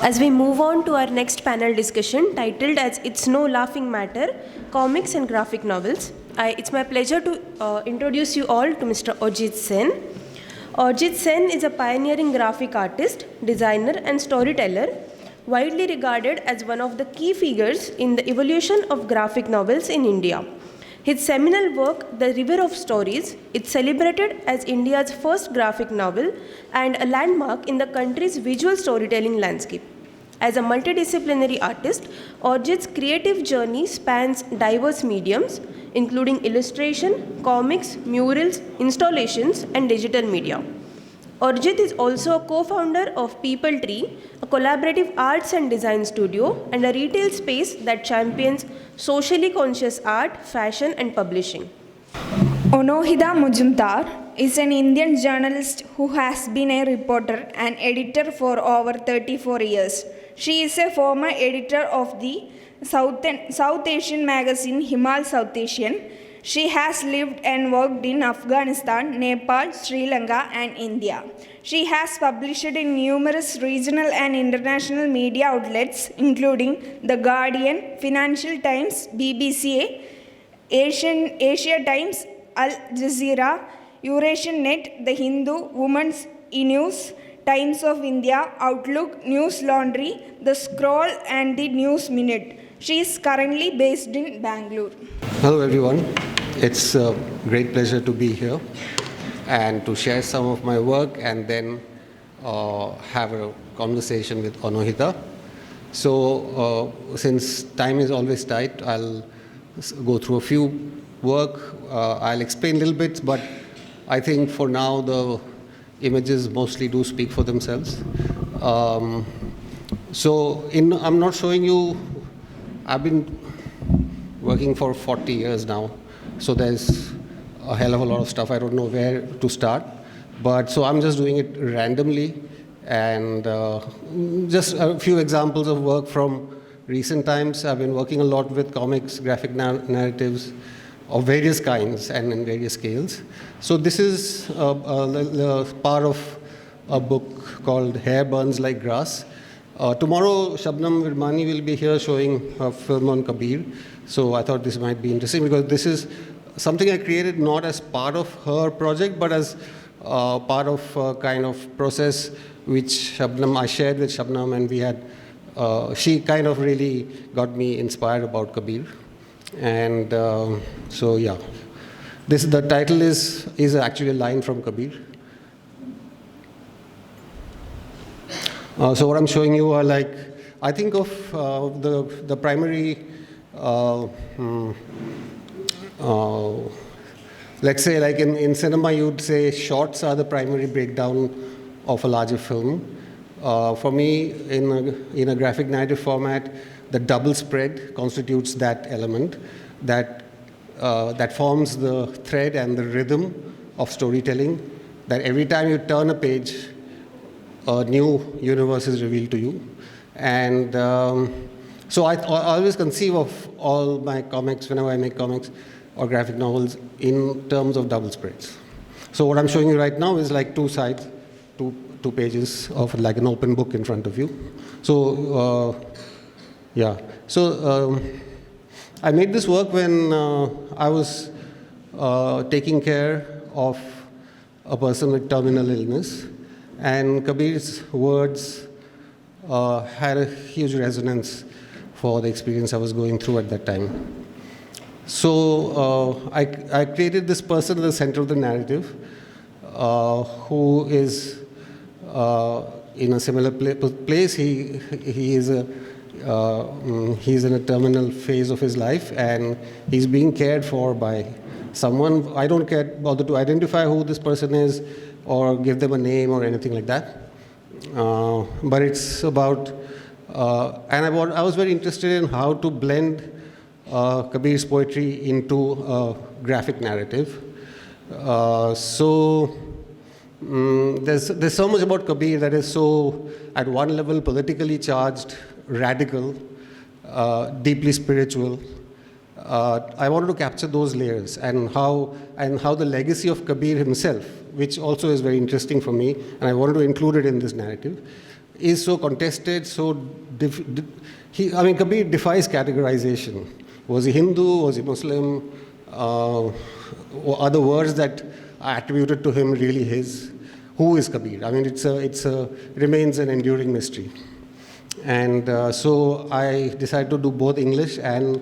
As we move on to our next panel discussion titled as It's No Laughing Matter, Comics and Graphic Novels, it's my pleasure to introduce you all to Mr. Orjit Sen. Orjit Sen is a pioneering graphic artist, designer and storyteller, widely regarded as one of the key figures in the evolution of graphic novels in India. His seminal work, The River of Stories, is celebrated as India's first graphic novel and a landmark in the country's visual storytelling landscape. As a multidisciplinary artist, Orjit's creative journey spans diverse mediums, including illustration, comics, murals, installations, and digital media. Orjit is also a co-founder of People Tree, a collaborative arts and design studio and a retail space that champions socially conscious art, fashion and publishing. Aunohita Mojumdar is an Indian journalist who has been a reporter and editor for over 34 years. She is a former editor of the South Asian magazine Himal South Asian. She has lived and worked in Afghanistan, Nepal, Sri Lanka and India. She has published in numerous regional and international media outlets including The Guardian, Financial Times, BBC, Asia Times, Al Jazeera, Eurasian Net, The Hindu, Women's E-News, Times of India, Outlook, News Laundry, The Scroll and The News Minute. She is currently based in Bangalore. Hello everyone. It's a great pleasure to be here and to share some of my work and then have a conversation with Aunohita. So since time is always tight, I'll go through a few work. I'll explain a little bit, but I think for now the images mostly do speak for themselves. I'm not showing you, I've been working for 40 years now. So there's a hell of a lot of stuff. I don't know where to start. So I'm just doing it randomly and just a few examples of work from recent times. I've been working a lot with comics, graphic narratives of various kinds and in various scales. So this is a part of a book called Hair Burns Like Grass. Tomorrow, Shabnam Virmani will be here showing a film on Kabir. So I thought this might be interesting because this is something I created not as part of her project, but as part of a kind of process which I shared with Shabnam, and we had, she kind of really got me inspired about Kabir. And so yeah, the title is actually a line from Kabir. So what I'm showing you are like, I think of the primary, let's say like in cinema you'd say shots are the primary breakdown of a larger film. For me, in a graphic narrative format, the double spread constitutes that element that forms the thread and the rhythm of storytelling, that every time you turn a page, a new universe is revealed to you. And so I always conceive of all my comics, whenever I make comics or graphic novels, in terms of double spreads. So what I'm showing you right now is like two sides, two pages of like an open book in front of you. So yeah, so I made this work when I was taking care of a person with terminal illness, and Kabir's words had a huge resonance for the experience I was going through at that time. So I created this person at the center of the narrative who is in a similar place. He's in a terminal phase of his life and he's being cared for by someone. I don't bother to identify who this person is or give them a name or anything like that. But it's about, and I was very interested in how to blend Kabir's poetry into a graphic narrative. There's so much about Kabir that is so, at one level, politically charged, radical, deeply spiritual. I wanted to capture those layers and how the legacy of Kabir himself, which also is very interesting for me, and I wanted to include it in this narrative, is so contested, so Kabir defies categorization. Was he Hindu? Was he Muslim? Are the words that are attributed to him really his? Who is Kabir? I mean, it remains an enduring mystery. And so I decided to do both English and,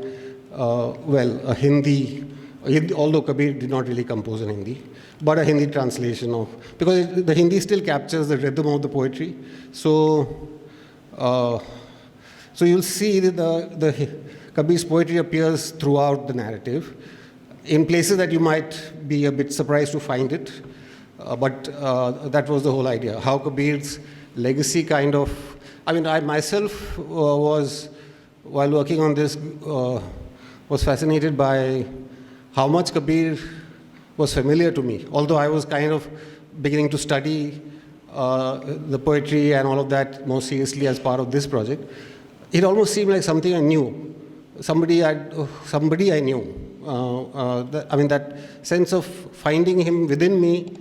a Hindi, although Kabir did not really compose in Hindi, but a Hindi translation of, because the Hindi still captures the rhythm of the poetry. So you'll see that the Kabir's poetry appears throughout the narrative, in places that you might be a bit surprised to find it. But that was the whole idea. How Kabir's legacy kind of, I myself was, while working on this, was fascinated by how much Kabir was familiar to me. Although I was kind of beginning to study the poetry and all of that more seriously as part of this project, it almost seemed like something I knew, somebody I knew. That sense of finding him within me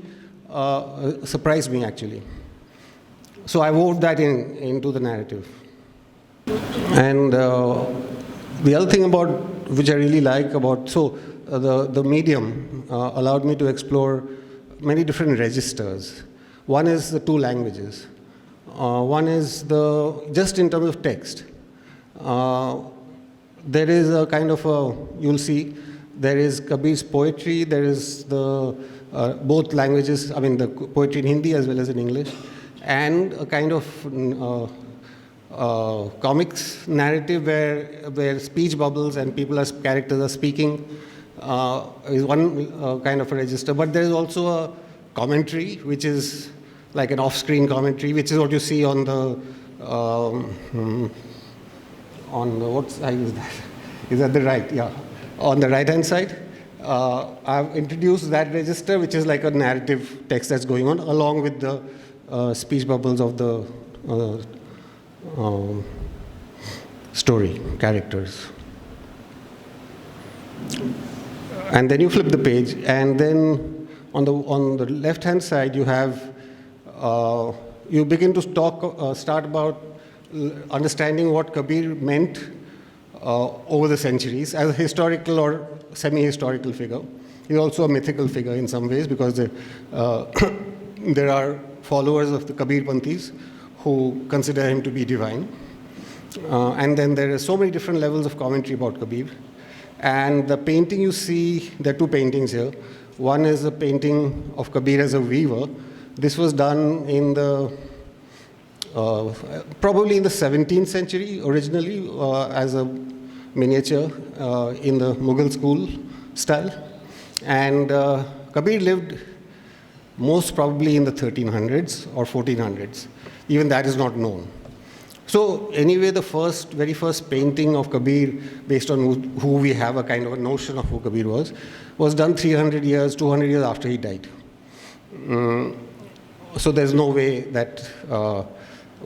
surprised me, actually. So I wove that into the narrative. And the other thing which I really like the medium allowed me to explore many different registers. One is the two languages. One is just in terms of text. There is a kind of you'll see, there is Kabir's poetry, there is both languages, the poetry in Hindi as well as in English, and a kind of comics narrative where speech bubbles and characters are speaking is one kind of a register. But there is also a commentary, which is like an off-screen commentary, which is what you see on what side is that? Is that the right? Yeah. On the right-hand side, I've introduced that register, which is like a narrative text that's going on, along with the speech bubbles of the story characters. And then you flip the page, and then on the left-hand side, you have you begin to start about understanding what Kabir meant over the centuries as a historical or semi-historical figure. He's also a mythical figure in some ways, because there are followers of the Kabir Panthis who consider him to be divine. And then there are so many different levels of commentary about Kabir. And the painting you see, there are two paintings here. One is a painting of Kabir as a weaver. This was done in probably in the 17th century originally as a miniature in the Mughal school style. And Kabir lived most probably in the 1300s or 1400s. Even that is not known. So anyway, the very first painting of Kabir, based on who we have a kind of a notion of who Kabir was done 300 years, 200 years after he died. So there's no way that,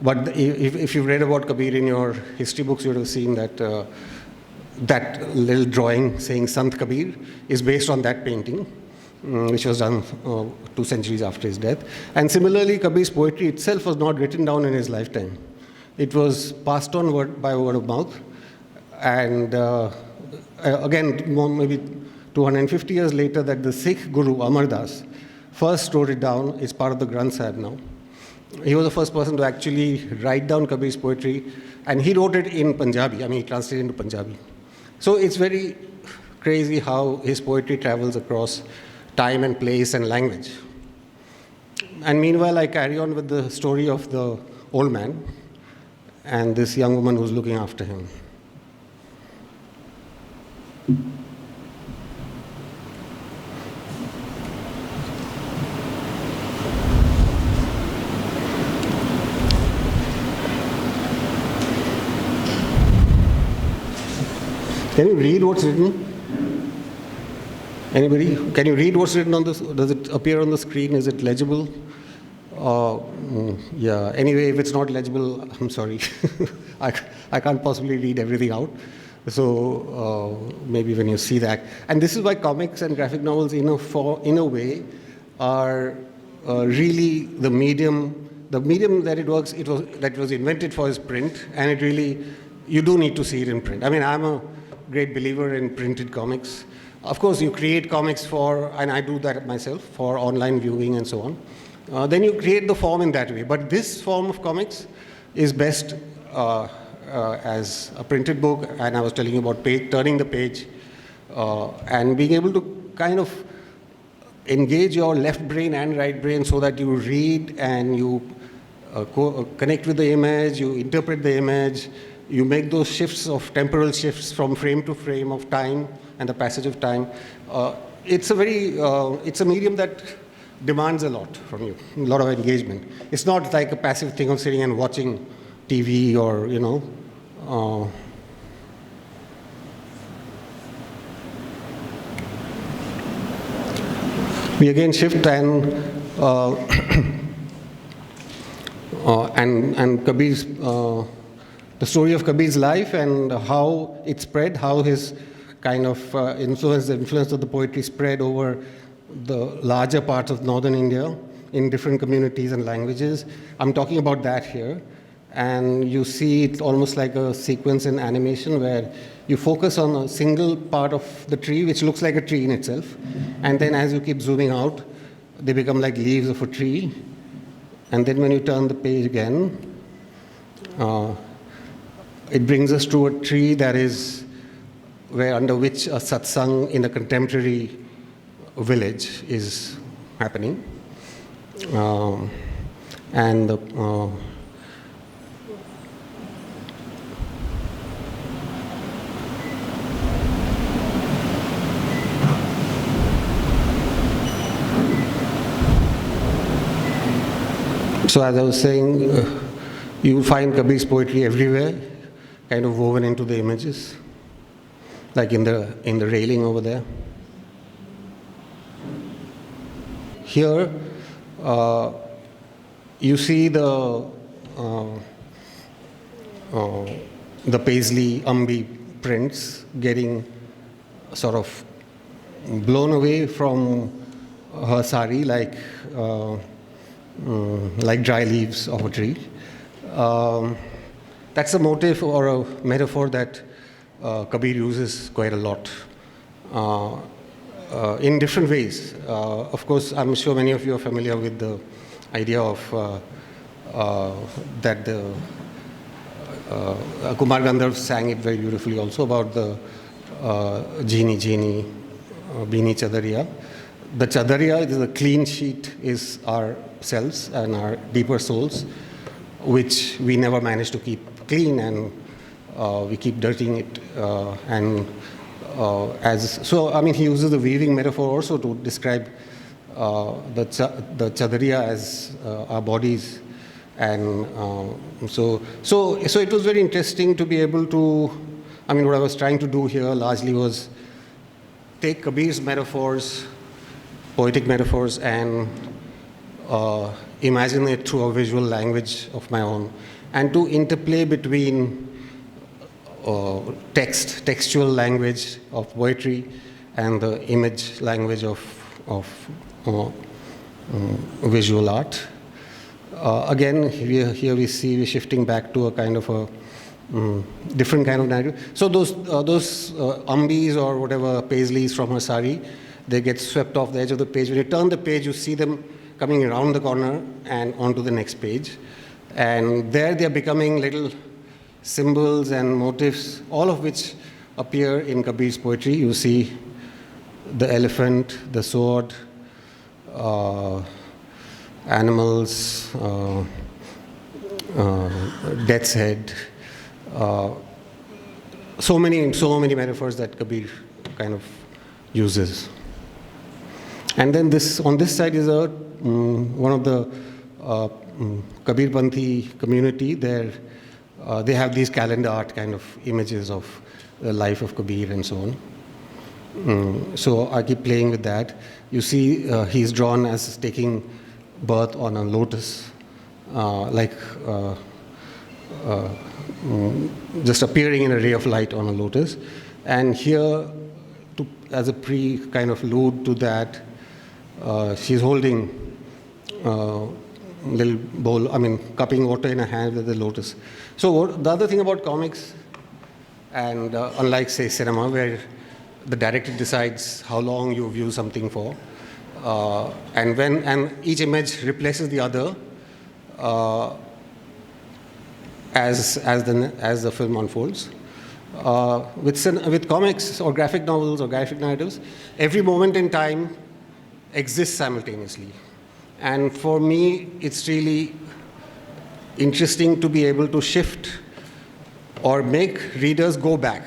but if you've read about Kabir in your history books, you would have seen that that little drawing saying Sant Kabir is based on that painting, which was done 2 centuries after his death. And similarly, Kabir's poetry itself was not written down in his lifetime. It was passed on by word of mouth. And again, maybe 250 years later, that the Sikh Guru, Amar Das, first wrote it down. It's part of the Granth Sahib now. He was the first person to actually write down Kabir's poetry, and he wrote it in Punjabi. He translated into Punjabi. So it's very crazy how his poetry travels across time and place and language. And meanwhile, I carry on with the story of the old man and this young woman who's looking after him. Can you read what's written? Anybody? Can you read what's written on this? Does it appear on the screen? Is it legible? Yeah. Anyway, if it's not legible, I'm sorry. I can't possibly read everything out. So maybe when you see that. And this is why comics and graphic novels, in a way, are really the medium the medium that it works, that was invented for is print, and it really, you do need to see it in print. I mean, I'm a great believer in printed comics. Of course, you create comics for, and I do that myself, for online viewing and so on. Then you create the form in that way. But this form of comics is best as a printed book, and I was telling you about turning the page, and being able to kind of engage your left brain and right brain so that you read and you connect with the image, you interpret the image, you make those shifts of temporal shifts from frame to frame of time and the passage of time. It's a medium that demands a lot from you, a lot of engagement. It's not like a passive thing of sitting and watching TV or, you know. We again shift and Kabir's, the story of Kabir's life and how it spread, how his kind of the influence of the poetry spread over the larger parts of northern India in different communities and languages. I'm talking about that here. And you see it almost like a sequence in animation where you focus on a single part of the tree, which looks like a tree in itself. And then as you keep zooming out, they become like leaves of a tree. And then when you turn the page again, it brings us to a tree that is under which a satsang in a contemporary village is happening. So as I was saying, you will find Kabir's poetry everywhere, kind of woven into the images, like in the railing over there. Here, you see the paisley Ambi prints getting sort of blown away from her sari like dry leaves of a tree. That's a motif or a metaphor that Kabir uses quite a lot in different ways. Of course, I'm sure many of you are familiar with the idea of that Kumar Gandharv sang it very beautifully also about the Jeeni Jeeni Beeni Chadariya. The Chadariya, the clean sheet, is our selves and our deeper souls, which we never manage to keep clean, and we keep dirtying it. So I mean, he uses the weaving metaphor also to describe the Chadariya as our bodies, and so it was very interesting to be able to. I mean, what I was trying to do here largely was take Kabir's metaphors, poetic metaphors, and imagine it through a visual language of my own, and to interplay between textual language of poetry and the image language of visual art. Again, here we see we're shifting back to a kind of a different kind of narrative. So those ambis or whatever paisleys from her sari, they get swept off the edge of the page. When you turn the page, you see them coming around the corner and onto the next page. And there they are becoming little symbols and motifs, all of which appear in Kabir's poetry. You see the elephant, the sword, animals, death's head, so many metaphors that Kabir kind of uses. And then on this side is one of the Kabirpanthi community. They have these calendar art kind of images of the life of Kabir and so on. So I keep playing with that. You see he's drawn as taking birth on a lotus, just appearing in a ray of light on a lotus. And here, as a kind of allude to that, she's holding little bowl, cupping water in a hand with a lotus. So the other thing about comics, and unlike, say, cinema, where the director decides how long you view something for, and each image replaces the other as the film unfolds. With comics or graphic novels or graphic narratives, every moment in time exists simultaneously. And for me, it's really interesting to be able to shift or make readers go back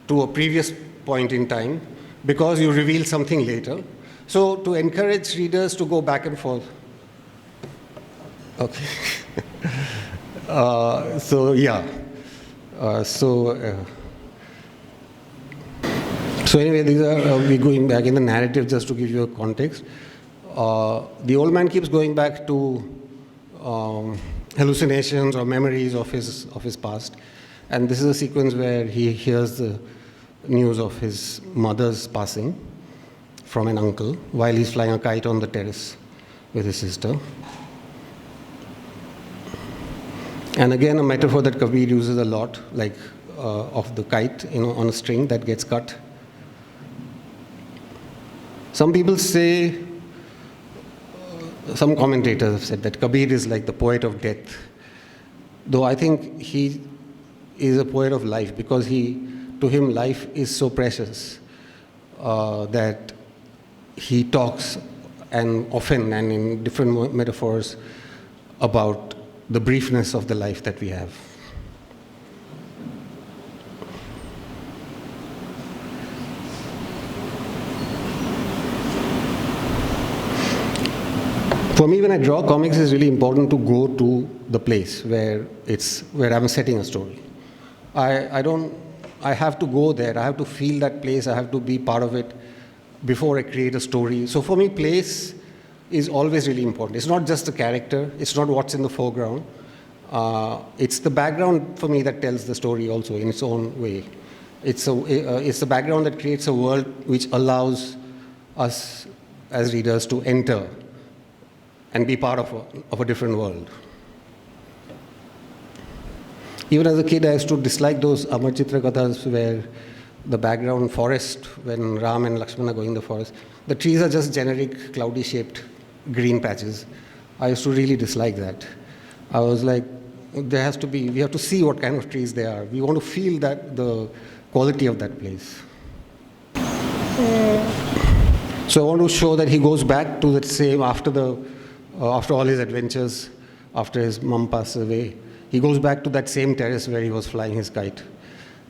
to a previous point in time because you reveal something later. So to encourage readers to go back and forth. Okay. So anyway, these are we going back in the narrative just to give you a context. The old man keeps going back to hallucinations or memories of his past, and this is a sequence where he hears the news of his mother's passing from an uncle while he's flying a kite on the terrace with his sister. And again, a metaphor that Kabir uses a lot, like of the kite, on a string that gets cut. Some people say, some commentators have said that Kabir is like the poet of death, though I think he is a poet of life because to him life is so precious that he talks and often and in different metaphors about the briefness of the life that we have. For me, when I draw comics, it's really important to go to the place where I'm setting a story. I have to go there. I have to feel that place. I have to be part of it before I create a story. So for me, place is always really important. It's not just the character. It's not what's in the foreground. It's the background for me that tells the story also in its own way. It's the background that creates a world which allows us as readers to enter and be part of a different world. Even as a kid, I used to dislike those Amar Chitra Kathas where the background forest, when Ram and Lakshmana are going in the forest, the trees are just generic, cloudy shaped green patches. I used to really dislike that. I was like, we have to see what kind of trees they are. We want to feel the quality of that place. So I want to show that he goes back to that same, after all his adventures, after his mom passes away, he goes back to that same terrace where he was flying his kite.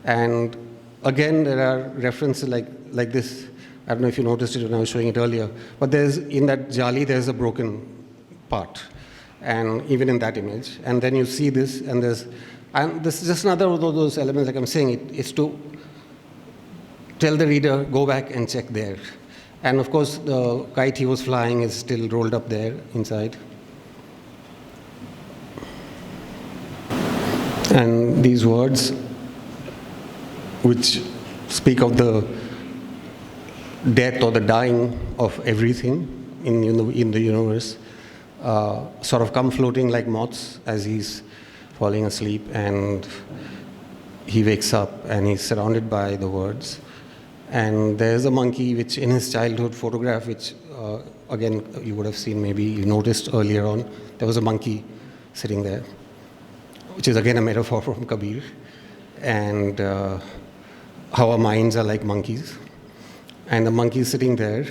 And again, there are references like this. I don't know if you noticed it when I was showing it earlier, but in that jali, there's a broken part. And even in that image. And then you see this, and this is just another of those elements, like I'm saying, it's to tell the reader, go back and check there. And of course, the kite he was flying is still rolled up there inside. And these words, which speak of the death or the dying of everything in the universe, sort of come floating like moths as he's falling asleep, and he wakes up and he's surrounded by the words. And there's a monkey, which in his childhood photograph, which again you would have seen, maybe you noticed earlier on, there was a monkey sitting there, which is again a metaphor from Kabir, and how our minds are like monkeys. And the monkey is sitting there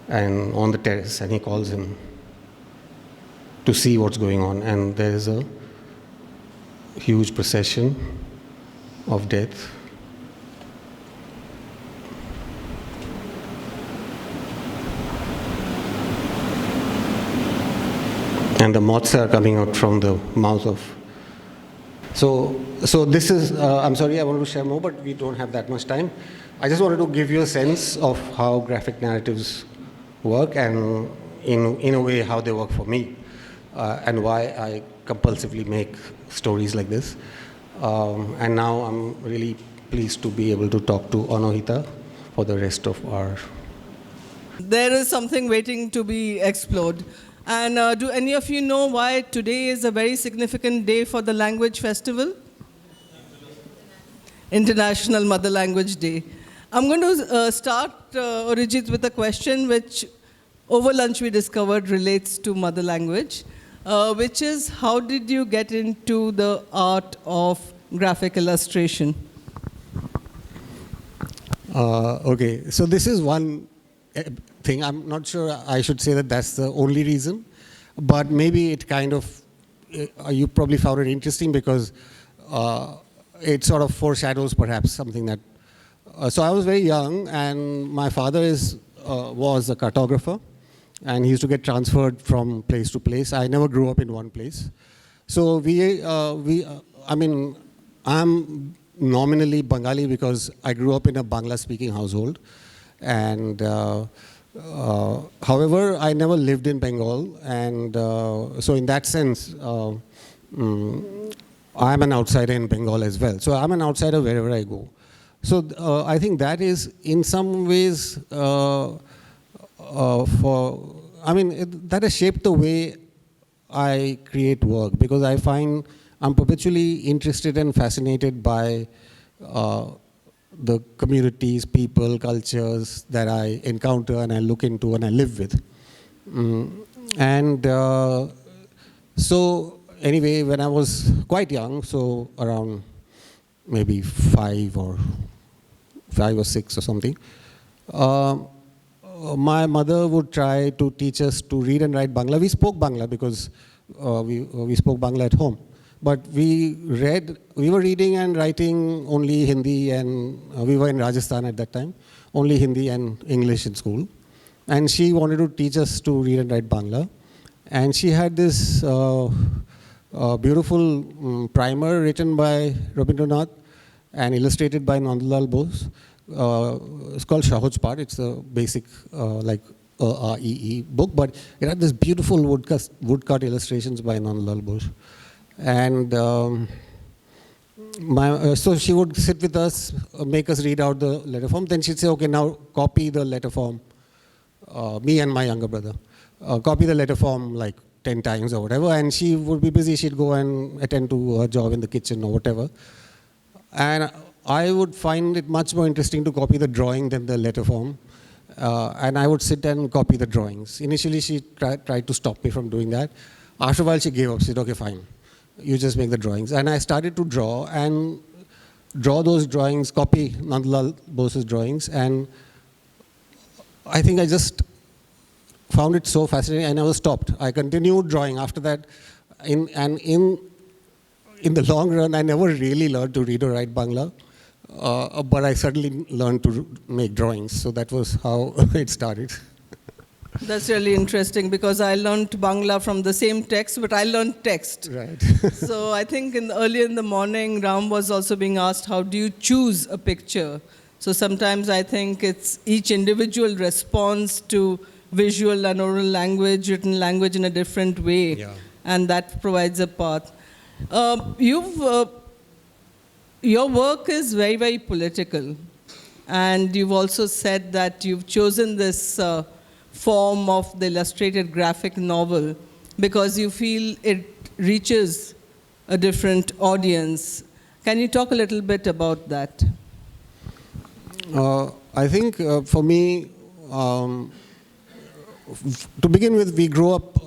and on the terrace, and he calls him to see what's going on. And there is a huge procession of death. And the moths are coming out from the mouth of. So this is, I'm sorry, I wanted to share more, but we don't have that much time. I just wanted to give you a sense of how graphic narratives work, and in a way how they work for me, and why I compulsively make stories like this. And now I'm really pleased to be able to talk to Aunohita for the rest of our There is something waiting to be explored. And do any of you know why today is a very significant day for the Language Festival? International Mother Language Day. I'm going to start, Orijit, with a question which over lunch we discovered relates to mother language, which is how did you get into the art of graphic illustration? Okay, so this is one thing. I'm not sure I should say that that's the only reason, but maybe it kind of, you probably found it interesting because it sort of foreshadows perhaps something that, so I was very young and my father was a cartographer and he used to get transferred from place to place. I never grew up in one place. So I mean, I'm nominally Bengali because I grew up in a Bangla speaking household. And however, I never lived in Bengal. And so in that sense, I'm an outsider in Bengal as well. So I'm an outsider wherever I go. So I think that is in some ways that has shaped the way I create work because I find I'm perpetually interested and fascinated by the communities, people, cultures that I encounter and I look into and I live with. So anyway, when I was quite young, so around maybe 5 or 6 or something, my mother would try to teach us to read and write Bangla. We spoke Bangla because we spoke Bangla at home. But we were reading and writing only Hindi, and we were in Rajasthan at that time, only Hindi and English in school. And she wanted to teach us to read and write Bangla. And she had this beautiful primer written by Rabindranath and illustrated by Nandlal Bose. It's called Sahaj Path. It's a basic like A-R-E-E book, but it had this beautiful woodcut illustrations by Nandlal Bose. And so she would sit with us, make us read out the letter form. Then she'd say, okay, now copy the letter form, me and my younger brother. Copy the letter form like 10 times or whatever. And she would be busy. She'd go and attend to her job in the kitchen or whatever. And I would find it much more interesting to copy the drawing than the letter form. And I would sit and copy the drawings. Initially, she tried to stop me from doing that. After a while, she gave up. She said, okay, fine. You just make the drawings. And I started to draw those drawings, copy Nandlal Bose's drawings. And I think I just found it so fascinating. I never stopped. I continued drawing after that. In the long run, I never really learned to read or write Bangla. But I certainly learned to make drawings. So that was how it started. That's really interesting because I learned Bangla from the same text, but I learned text. Right. So I think early in the morning, Ram was also being asked, how do you choose a picture? So sometimes I think it's each individual responds to visual and oral language, written language in a different way. Yeah. And that provides a path. Your work is very, very political. And you've also said that you've chosen this form of the illustrated graphic novel because you feel it reaches a different audience. Can you talk a little bit about that? I think for me, to begin with, we grew up,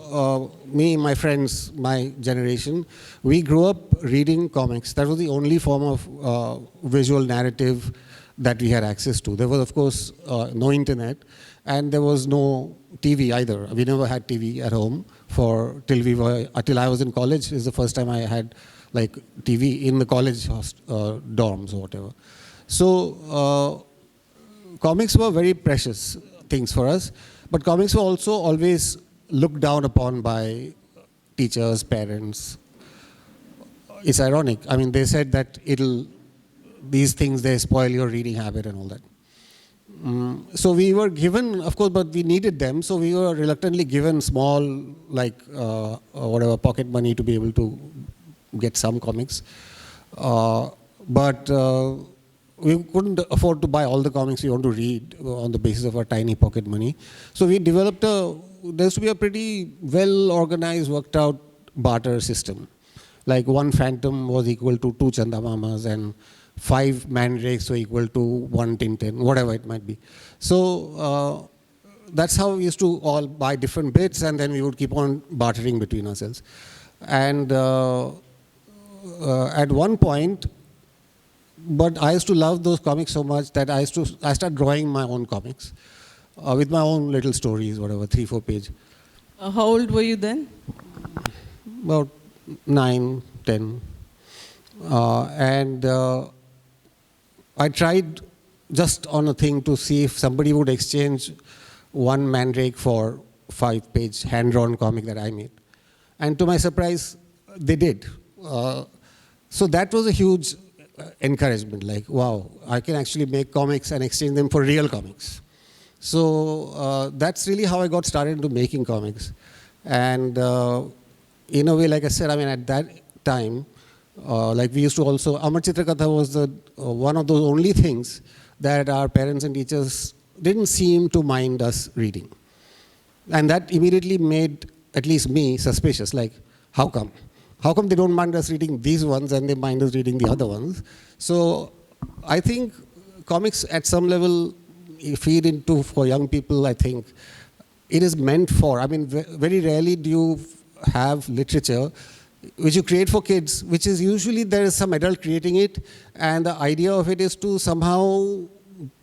me and my friends, my generation, we grew up reading comics. That was the only form of visual narrative that we had access to. There was, of course, no internet, and there was no TV either. We never had TV at home till I was in college. Is the first time I had like TV in the college dorms or whatever. So comics were very precious things for us, but comics were also always looked down upon by teachers, parents. It's ironic. I mean, they said that these things, they spoil your reading habit and all that. So we were given, of course, but we needed them, so we were reluctantly given small, like, whatever, pocket money to be able to get some comics. But we couldn't afford to buy all the comics we want to read on the basis of our tiny pocket money. So we developed there used to be a pretty well organized, worked out barter system. Like one Phantom was equal to 2 Chandamamas and 5 Mandrakes were equal to 1 Tintin, whatever it might be. So that's how we used to all buy different bits, and then we would keep on bartering between ourselves. And at one point, but I used to love those comics so much that I started drawing my own comics with my own little stories, whatever, 3-4 page. How old were you then? About 9, 10. And I tried just on a thing to see if somebody would exchange 1 Mandrake for 5-page hand-drawn comic that I made. And to my surprise, they did. So that was a huge encouragement, like, wow, I can actually make comics and exchange them for real comics. So that's really how I got started into making comics. And in a way, like I said, I mean, at that time, like we used to also, Amar Chitra Katha was one of those only things that our parents and teachers didn't seem to mind us reading. And that immediately made at least me suspicious, like, how come? How come they don't mind us reading these ones and they mind us reading the other ones? So I think comics at some level feed into, for young people, I think, it is meant for, I mean, very rarely do you have literature which you create for kids, which is usually there is some adult creating it, and the idea of it is to somehow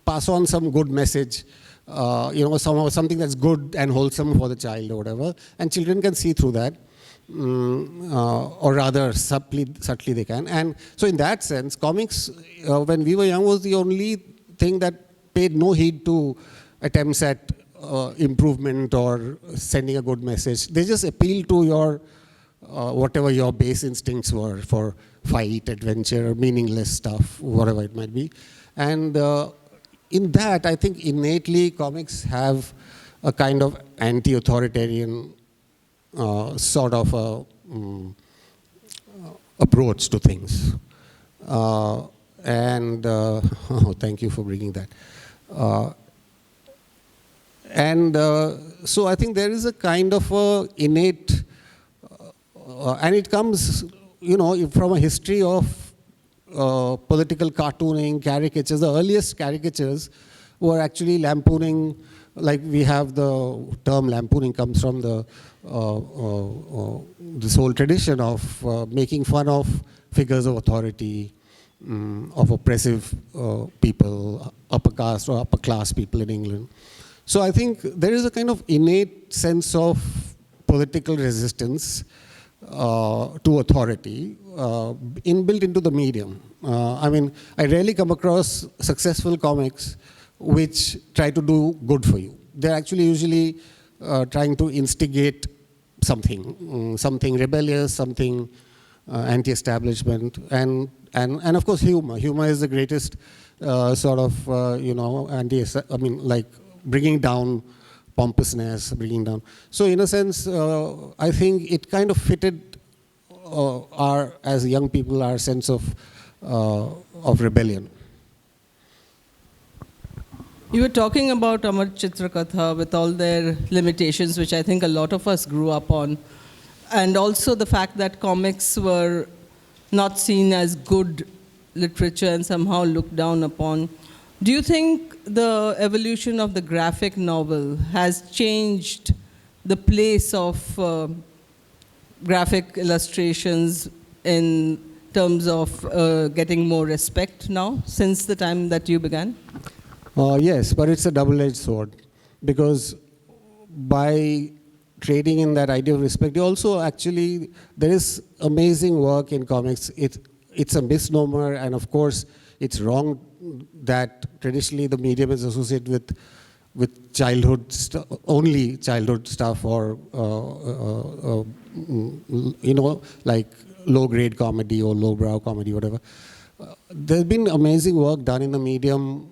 pass on some good message, somehow something that's good and wholesome for the child or whatever, and children can see through that. Or rather subtly they can. And so in that sense, comics, when we were young, was the only thing that paid no heed to attempts at improvement or sending a good message. They just appeal to your, whatever your base instincts were for fight, adventure, meaningless stuff, whatever it might be. And in that, I think innately comics have a kind of anti-authoritarian sort of approach to things. Oh, thank you for bringing that. So I think there is a kind of innate, and it comes, from a history of political cartooning, caricatures. The earliest caricatures were actually lampooning, like we have the term lampooning comes from this whole tradition of making fun of figures of authority, of oppressive people, upper caste or upper class people in England. So I think there is a kind of innate sense of political resistance to authority inbuilt into the medium. I mean, I rarely come across successful comics which try to do good for you. They're actually usually trying to instigate something rebellious, something anti-establishment, and of course humor. Humor is the greatest sort of like bringing down pompousness, bringing down. So in a sense, I think it kind of fitted as young people, our sense of rebellion. You were talking about Amar Chitra Katha with all their limitations, which I think a lot of us grew up on, and also the fact that comics were not seen as good literature and somehow looked down upon. Do you think the evolution of the graphic novel has changed the place of graphic illustrations in terms of getting more respect now, since the time that you began? Yes, but it's a double-edged sword, because by trading in that idea of respect, you also actually, there is amazing work in comics. It's a misnomer, and of course, it's wrong that traditionally the medium is associated with childhood, only childhood stuff, or like low-grade comedy or low-brow comedy, whatever. There's been amazing work done in the medium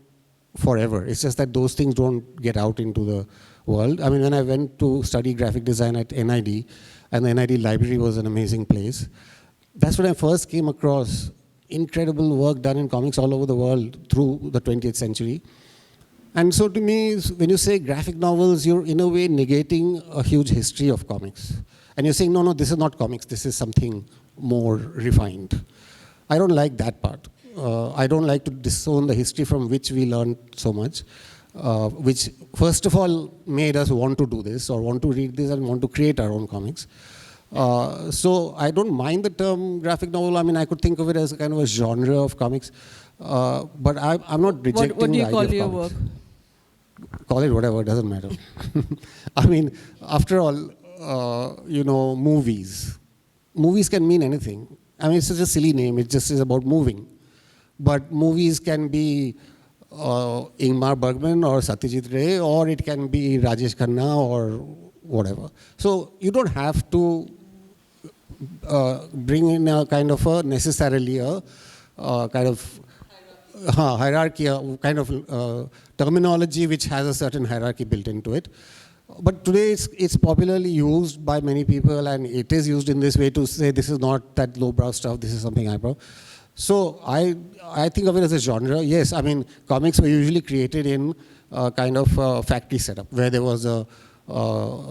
forever. It's just that those things don't get out into the world. I mean, when I went to study graphic design at NID, and the NID library was an amazing place, that's when I first came across incredible work done in comics all over the world through the 20th century. And so to me, when you say graphic novels, you're in a way negating a huge history of comics. And you're saying, no, no, this is not comics, this is something more refined. I don't like that part. I don't like to disown the history from which we learned so much, which first of all made us want to do this or want to read this and want to create our own comics. So I don't mind the term graphic novel. I mean, I could think of it as a kind of a genre of comics, but I'm not rejecting What do you the call idea your of comics. work? Call it whatever, it doesn't matter. I mean, after all, movies. Movies can mean anything. I mean, it's such a silly name. It just is about moving. But movies can be Ingmar Bergman or Satyajit Ray, or it can be Rajesh Khanna or whatever. So you don't have to bring in a kind of necessarily a kind of hierarchy, a kind of terminology which has a certain hierarchy built into it. But today it's popularly used by many people, and it is used in this way to say this is not that lowbrow stuff, this is something highbrow. So I think of it as a genre. Yes, I mean, comics were usually created in a kind of factory setup where there was a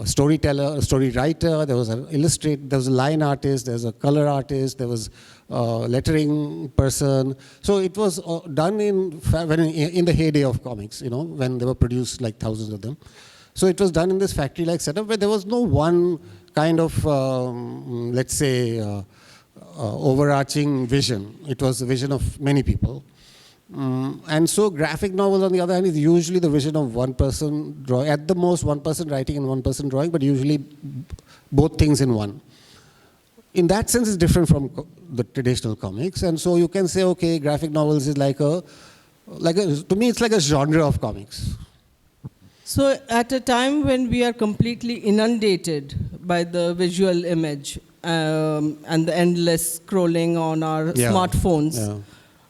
storyteller, a story writer, there was an illustrator, there was a line artist, there was a color artist, there was a lettering person. So it was done in the heyday of comics, when they were produced like thousands of them. So it was done in this factory-like setup where there was no one kind of, let's say, overarching vision. It was the vision of many people. And so graphic novels, on the other hand, is usually the vision of one person drawing, at the most one person writing and one person drawing, but usually both things in one. In that sense, it's different from the traditional comics. And so you can say, okay, graphic novels is to me, it's like a genre of comics. So at a time when we are completely inundated by the visual image and the endless scrolling on our smartphones,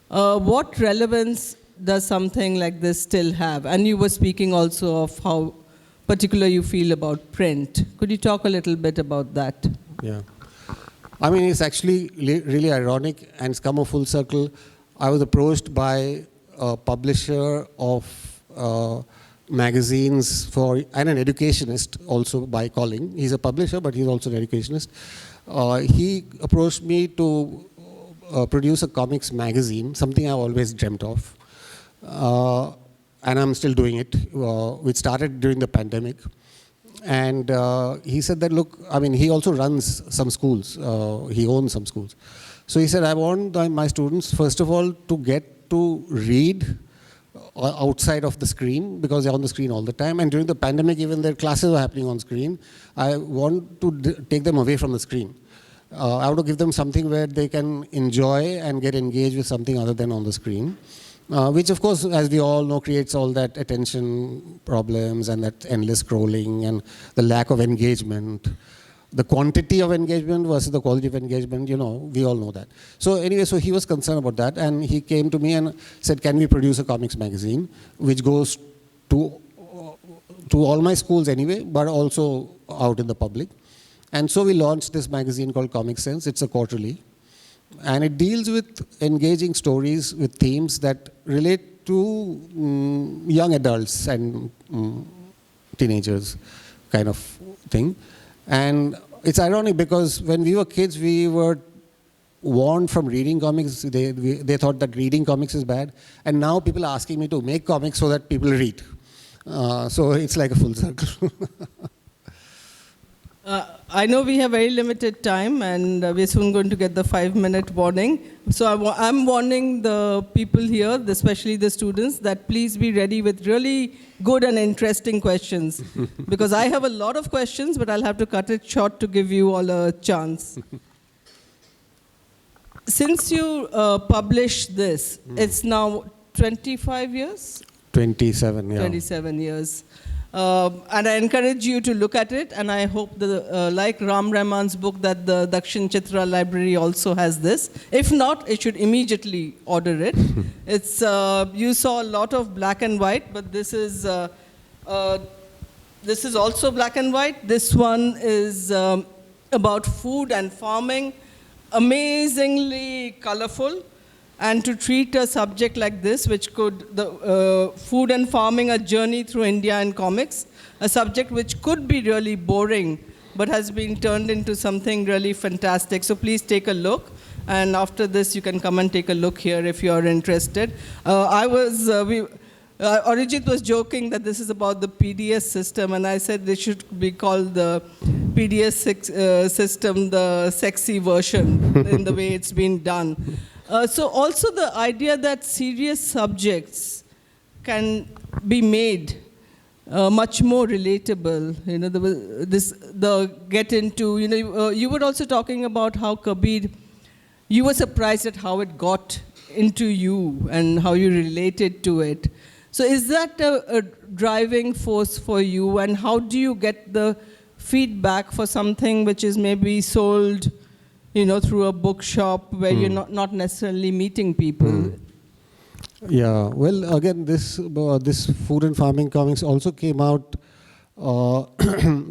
what relevance does something like this still have? And you were speaking also of how particular you feel about print. Could you talk a little bit about that? Yeah. I mean, it's actually really ironic, and it's come a full circle. I was approached by a publisher of magazines and an educationist also by calling. He's a publisher, but he's also an educationist. He approached me to produce a comics magazine, something I always dreamt of. And I'm still doing it, which started during the pandemic. And he said that, look, I mean, he also runs some schools. He owns some schools. So he said, I want my students, first of all, to get to read outside of the screen, because they're on the screen all the time. And during the pandemic, even their classes were happening on screen. I want to take them away from the screen. I want to give them something where they can enjoy and get engaged with something other than on the screen. Which, of course, as we all know, creates all that attention problems and that endless scrolling and the lack of engagement. The quantity of engagement versus the quality of engagement, we all know that. So anyway, so he was concerned about that, and he came to me and said, can we produce a comics magazine, which goes to all my schools anyway, but also out in the public. And so we launched this magazine called Comic Sense. It's a quarterly. And it deals with engaging stories with themes that relate to young adults and teenagers kind of thing. And it's ironic because when we were kids, we were warned from reading comics. They thought that reading comics is bad. And now people are asking me to make comics so that people read. So it's like a full circle. I know we have very limited time, and we're soon going to get the 5-minute warning. So I'm warning the people here, especially the students, that please be ready with really good and interesting questions. Because I have a lot of questions, but I'll have to cut it short to give you all a chance. Since you published this, it's now 25 years? 27, yeah. 27 years. And I encourage you to look at it, and I hope like Ram Rahman's book, that the Dakshinachitra library also has this. If not, it should immediately order it. It's you saw a lot of black and white, but this is also black and white. This one is about food and farming, amazingly colorful. and to treat a subject like this, which could, the food and farming, a journey through India in comics, a subject which could be really boring, but has been turned into something really fantastic. So please take a look. And after this, you can come and take a look here if you're interested. Orijit was joking that this is about the PDS system, and I said they should be called the PDS system, the sexy version, in the way it's been done. So also the idea that serious subjects can be made much more relatable. You know, you were also talking about how Kabir, you were surprised at how it got into you and how you related to it. So is that a driving force for you, and how do you get the feedback for something which is maybe sold, you know, through a bookshop where you're not necessarily meeting people? Yeah, well, again, this food and farming comics also came out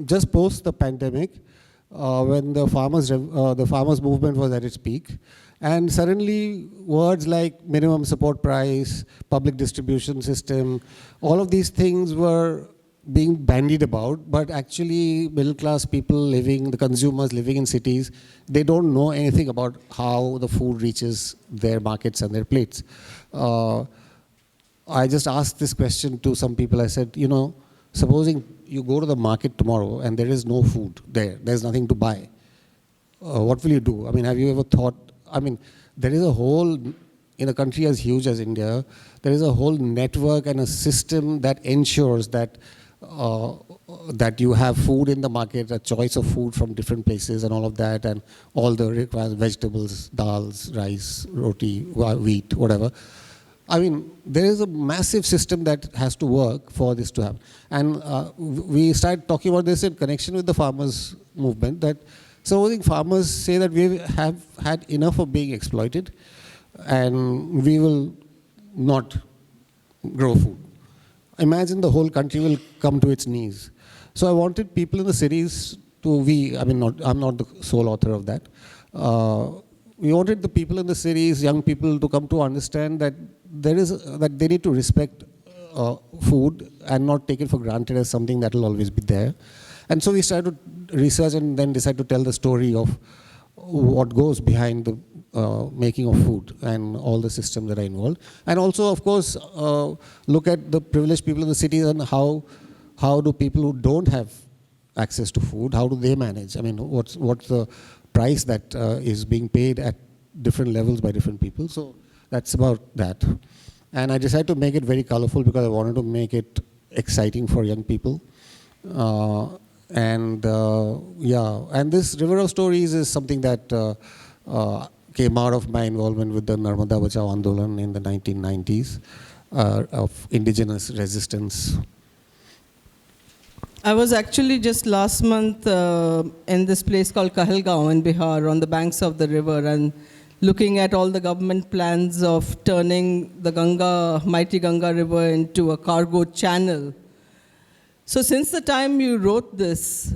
just post the pandemic, when the farmers movement was at its peak. And suddenly words like minimum support price, public distribution system, all of these things were being bandied about, but actually middle class people living, the consumers living in cities, they don't know anything about how the food reaches their markets and their plates. I just asked this question to some people. I said, you know, supposing you go to the market tomorrow and there is no food there, there's nothing to buy, what will you do? I mean, have you ever thought, I mean, there is a whole, in a country as huge as India, there is a whole network and a system that ensures that that you have food in the market, a choice of food from different places and all of that, and all the required vegetables, dals, rice, roti, wheat, whatever. I mean, there is a massive system that has to work for this to happen. And we started talking about this in connection with the farmers' movement, that supposing farmers say that we have had enough of being exploited and we will not grow food. Imagine the whole country will come to its knees. So I wanted people in the cities to, I'm not the sole author of that. We wanted the people in the cities, young people, to come to understand that that they need to respect food and not take it for granted as something that will always be there. And so we started to research and then decided to tell the story of what goes behind the making of food and all the systems that are involved. And also, of course, look at the privileged people in the cities and how do people who don't have access to food, how do they manage? I mean, what's the price that is being paid at different levels by different people? So that's about that. And I decided to make it very colorful because I wanted to make it exciting for young people. And this River of Stories is something that came out of my involvement with the Narmada Bachao Andolan in the 1990s of indigenous resistance. I was actually just last month in this place called Kahalgaon in Bihar on the banks of the river and looking at all the government plans of turning the mighty Ganga river into a cargo channel. So since the time you wrote this,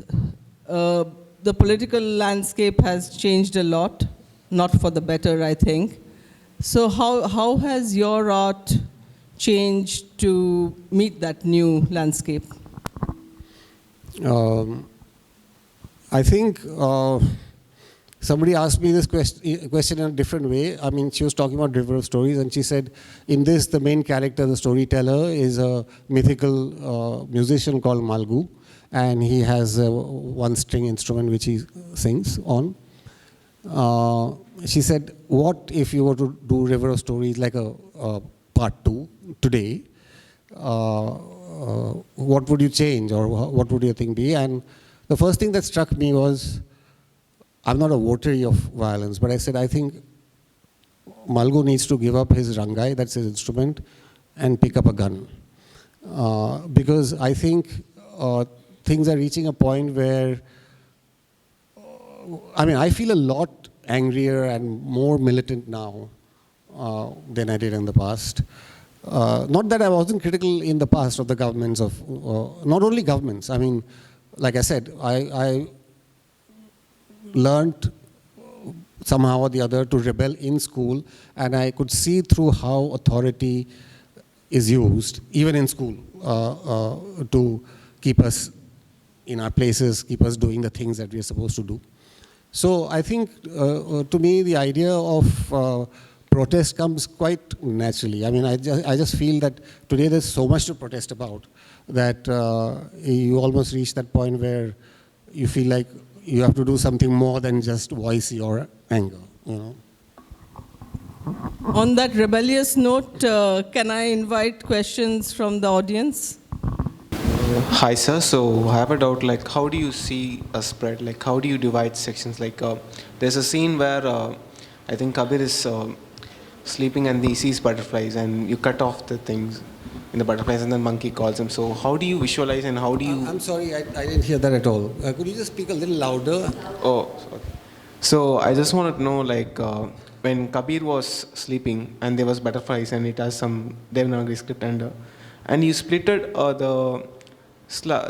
the political landscape has changed a lot, not for the better, I think. So how has your art changed to meet that new landscape? I think somebody asked me this question in a different way. I mean, she was talking about River of Stories, and she said, in this, the main character, the storyteller, is a mythical musician called Malgu, and he has a one-string instrument which he sings on. She said, what if you were to do River of Stories like a part 2 today? What would you change, or what would your thing be? And the first thing that struck me was, I'm not a votary of violence, but I said, I think Malgu needs to give up his rangai, that's his instrument, and pick up a gun. Because I think things are reaching a point where, I feel a lot angrier and more militant now than I did in the past. Not that I wasn't critical in the past of the governments of, not only governments. I mean, like I said, I learned somehow or the other to rebel in school, and I could see through how authority is used, even in school, to keep us in our places, keep us doing the things that we are supposed to do. So I think, to me, the idea of protest comes quite naturally. I mean, I just feel that today there's so much to protest about that you almost reach that point where you feel like you have to do something more than just voice your anger, you know. On that rebellious note, can I invite questions from the audience? Hi, sir. So I have a doubt, like, how do you see a spread? Like, how do you divide sections? Like, there's a scene where I think Kabir is sleeping and he sees butterflies, and you cut off the things in the butterflies, and then monkey calls him. So how do you visualize, and how do you... I'm sorry, I didn't hear that at all. Could you just speak a little louder? Oh, sorry. So I just want to know, like, when Kabir was sleeping and there was butterflies and it has some Devanagari script, and you splitted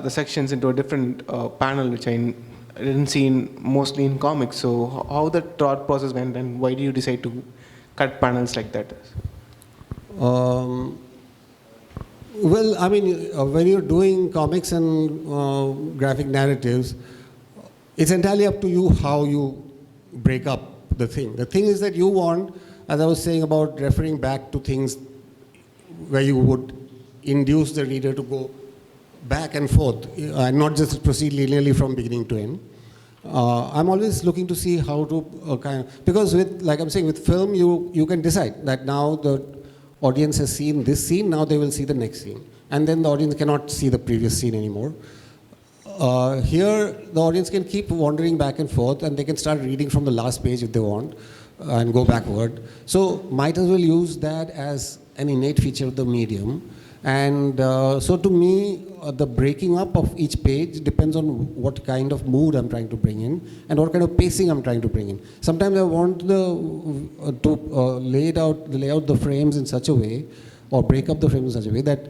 the sections into a different panel, which I didn't see mostly in comics. So how the thought process went, and why do you decide to cut panels like that? Well, I mean, when you're doing comics and graphic narratives, it's entirely up to you how you break up the thing. The thing is that you want, as I was saying about referring back to things where you would induce the reader to go back and forth, and not just proceed linearly from beginning to end. I'm always looking to see how to because with, like I'm saying, with film, you can decide that now the audience has seen this scene, now they will see the next scene. And then the audience cannot see the previous scene anymore. Here, the audience can keep wandering back and forth, and they can start reading from the last page if they want, and go backward. So might as well use that as an innate feature of the medium. And so to me, the breaking up of each page depends on what kind of mood I'm trying to bring in and what kind of pacing I'm trying to bring in. Sometimes I want to lay out the frames in such a way, or break up the frames in such a way that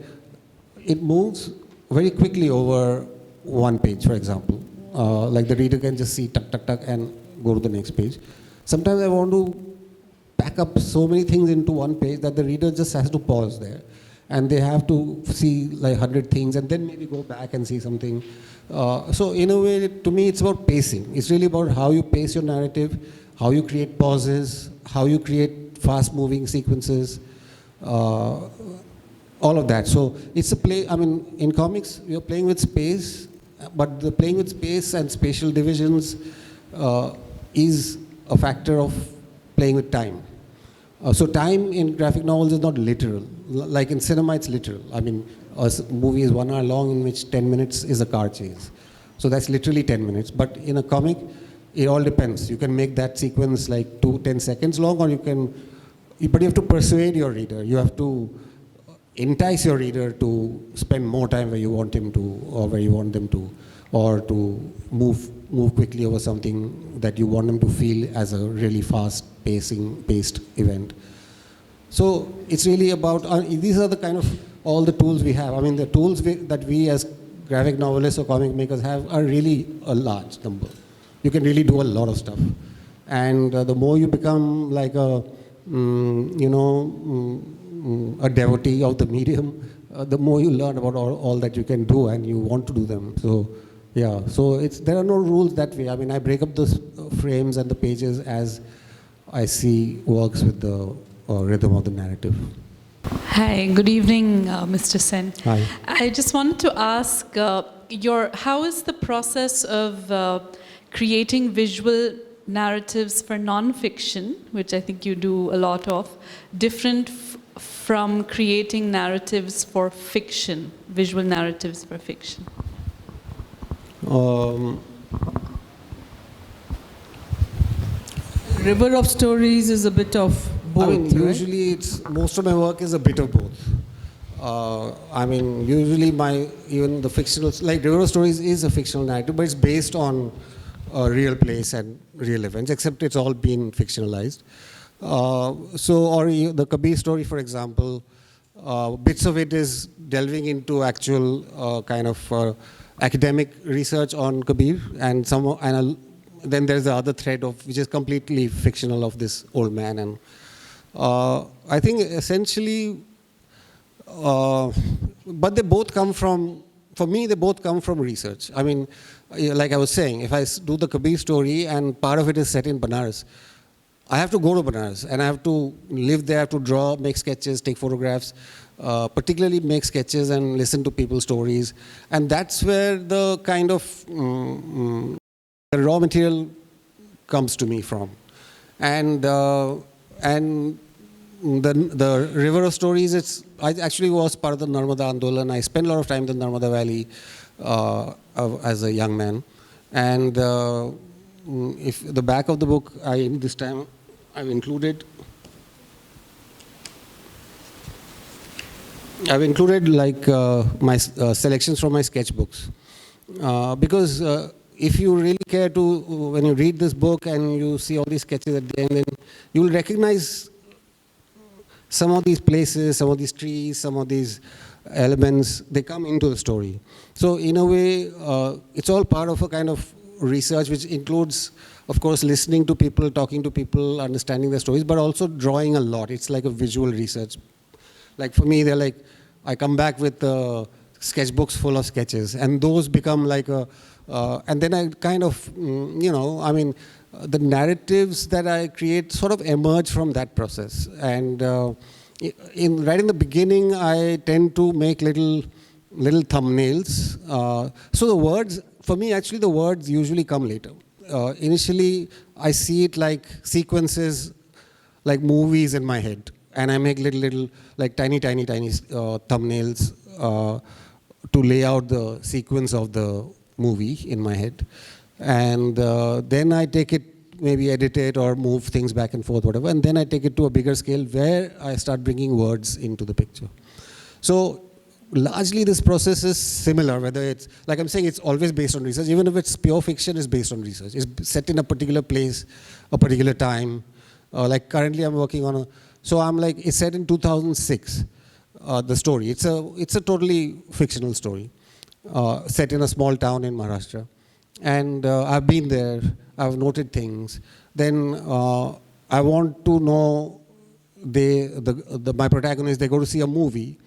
it moves very quickly over one page, for example. Like the reader can just see tuck, tuck, tuck and go to the next page. Sometimes I want to pack up so many things into one page that the reader just has to pause there. And they have to see like 100 things and then maybe go back and see something. So in a way, to me, it's about pacing. It's really about how you pace your narrative, how you create pauses, how you create fast-moving sequences, all of that. So it's a play. I mean, in comics, you're playing with space, but the playing with space and spatial divisions is a factor of playing with time. So time in graphic novels is not literal. Like in cinema, it's literal. I mean, a movie is 1 hour long in which 10 minutes is a car chase. So that's literally 10 minutes. But in a comic, it all depends. You can make that sequence like 10 seconds long, or but you have to persuade your reader. You have to entice your reader to spend more time where you want him to, or where you want them to, or to move quickly over something that you want them to feel as a really paced event. So it's really about, these are the kind of, all the tools we have. I mean, the tools that we as graphic novelists or comic makers have are really a large number. You can really do a lot of stuff. And the more you become like a devotee of the medium, the more you learn about all that you can do and you want to do them. So yeah, so there are no rules that way. I mean, I break up the frames and the pages as I see works with the rhythm of the narrative. Hi, good evening, Mr. Sen. Hi. I just wanted to ask, how is the process of creating visual narratives for non-fiction, which I think you do a lot of, different from creating narratives for fiction, visual narratives for fiction? River of Stories is a bit of both. I mean, right? usually most of my work is a bit of both. I mean, usually even the fictional, like River of Stories is a fictional narrative, but it's based on a real place and real events, except it's all been fictionalized. Or the Kabir story, for example, bits of it is delving into actual kind of academic research on Kabir, and then there's the other thread of which is completely fictional of this old man. And I think essentially, but they both come from, for me, they both come from research. I mean, like I was saying, if I do the Kabir story and part of it is set in Banaras, I have to go to Banaras and I have to live there, I have to draw, make sketches, take photographs, particularly make sketches and listen to people's stories. And that's where the kind of the raw material comes to me from. And the river of stories, I actually was part of the Narmada Andolan. I spent a lot of time in the Narmada Valley as a young man. And if the back of the book, this time I've included like my selections from my sketchbooks. Because if you really care to, when you read this book and you see all these sketches at the end, then you will recognize some of these places, some of these trees, some of these elements, they come into the story. So in a way, it's all part of a kind of research which includes, of course, listening to people, talking to people, understanding their stories, but also drawing a lot. It's like a visual research. Like for me, they're like, I come back with sketchbooks full of sketches, and those become like a, and then I kind of, the narratives that I create sort of emerge from that process. And right in the beginning, I tend to make little thumbnails. So the words, for me, actually, the words usually come later. Initially, I see it like sequences, like movies in my head. And I make little, like tiny thumbnails to lay out the sequence of the movie in my head. And then I take it, maybe edit it or move things back and forth, whatever. And then I take it to a bigger scale where I start bringing words into the picture. So largely this process is similar, whether it's, like I'm saying, it's always based on research. Even if it's pure fiction, it's based on research. It's set in a particular place, a particular time. Like currently I'm working on so I'm like, it's set in 2006, the story. It's a totally fictional story, set in a small town in Maharashtra. And I've been there, I've noted things. Then I want to know, my protagonists, they go to see a movie,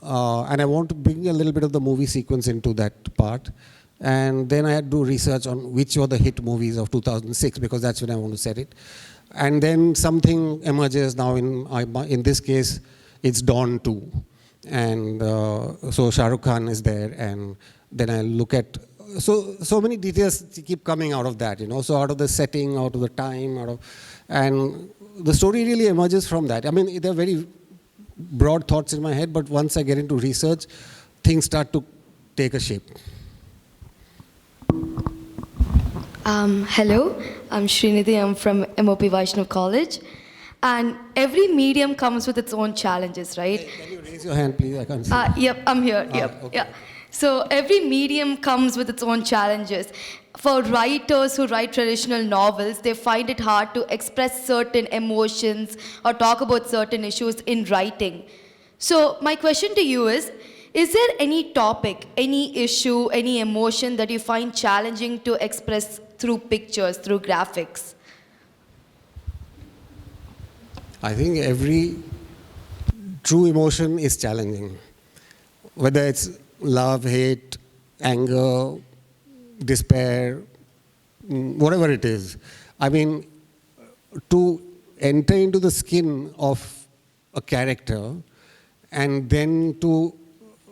and I want to bring a little bit of the movie sequence into that part. And then I had to do research on which were the hit movies of 2006, because that's when I want to set it. And then something emerges now, in this case, it's Dawn 2. And so Shah Rukh Khan is there, and then I look at, so many details keep coming out of that, so out of the setting, out of the time, and the story really emerges from that. I mean, there are very broad thoughts in my head, but once I get into research, things start to take a shape. Hello, I'm Srinidhi. I'm from MOP Vaishnav College. And every medium comes with its own challenges, right? Hey, can you raise your hand, please? I can't see. Yep, I'm here. Yep. Okay. Yeah. So every medium comes with its own challenges. For writers who write traditional novels, they find it hard to express certain emotions or talk about certain issues in writing. So my question to you is there any topic, any issue, any emotion that you find challenging to express through pictures, through graphics? I think every true emotion is challenging. Whether it's love, hate, anger, despair, whatever it is. I mean, to enter into the skin of a character and then to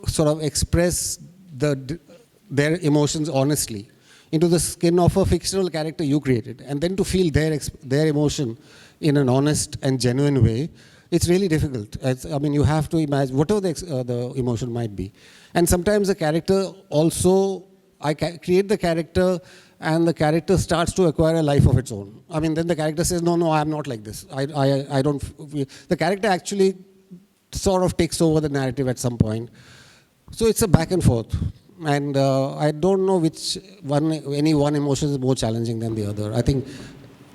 sort of express their emotions honestly into the skin of a fictional character you created, and then to feel their emotion in an honest and genuine way, it's really difficult. I mean, you have to imagine whatever the emotion might be. And sometimes the character also, I create the character and the character starts to acquire a life of its own. I mean, then the character says, no, I'm not like this. I don't, the character actually sort of takes over the narrative at some point. So it's a back and forth. And I don't know any one emotion is more challenging than the other. I think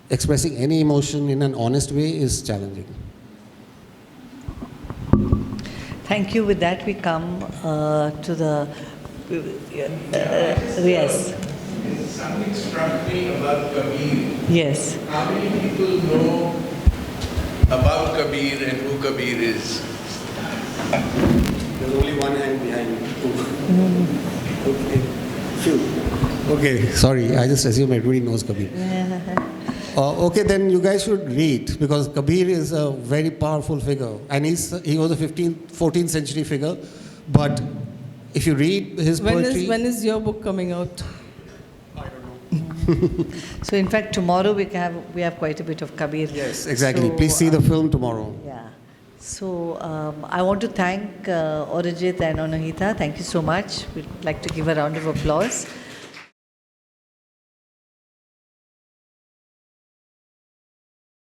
expressing any emotion in an honest way is challenging. Thank you. With that, we come to the yes. Something struck me about Kabir. Yes. How many people know about Kabir and who Kabir is? There's only one hand behind. Okay. Phew. Okay, sorry. I just assume everybody knows Kabir. Okay, then you guys should read because Kabir is a very powerful figure, and he was a 14th century figure. But if you read his poetry, when is your book coming out? So in fact, tomorrow we have quite a bit of Kabir. yes, exactly. So, Please see the film tomorrow. Yeah. So I want to thank Orijit and Aunohita. Thank you so much. We'd like to give a round of applause.